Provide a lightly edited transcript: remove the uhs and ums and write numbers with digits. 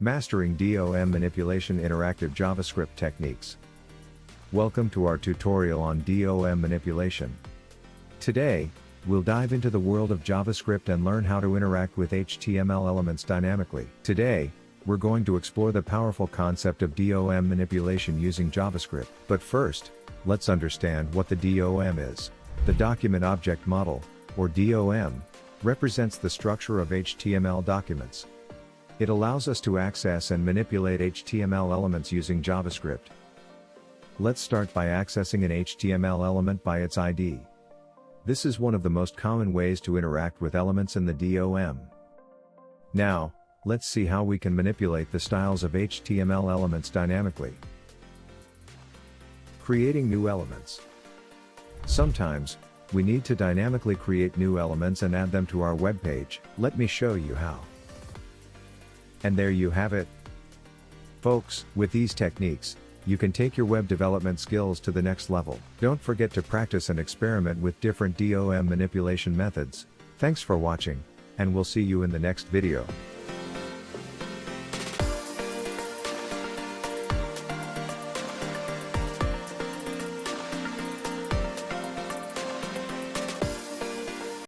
Mastering DOM Manipulation Interactive JavaScript Techniques. Welcome to our tutorial on DOM manipulation. Today, we'll dive into the world of JavaScript and learn how to interact with HTML elements dynamically. Today, we're going to explore the powerful concept of DOM manipulation using JavaScript. But first, let's understand what the DOM is. The Document Object Model, or DOM, represents the structure of HTML documents. It allows us to access and manipulate HTML elements using JavaScript. Let's start by accessing an HTML element by its ID. This is one of the most common ways to interact with elements in the DOM. Now, let's see how we can manipulate the styles of HTML elements dynamically. Creating new elements. Sometimes, we need to dynamically create new elements and add them to our web page. Let me show you how. And there you have it. Folks, with these techniques, you can take your web development skills to the next level. Don't forget to practice and experiment with different DOM manipulation methods. Thanks for watching, and we'll see you in the next video.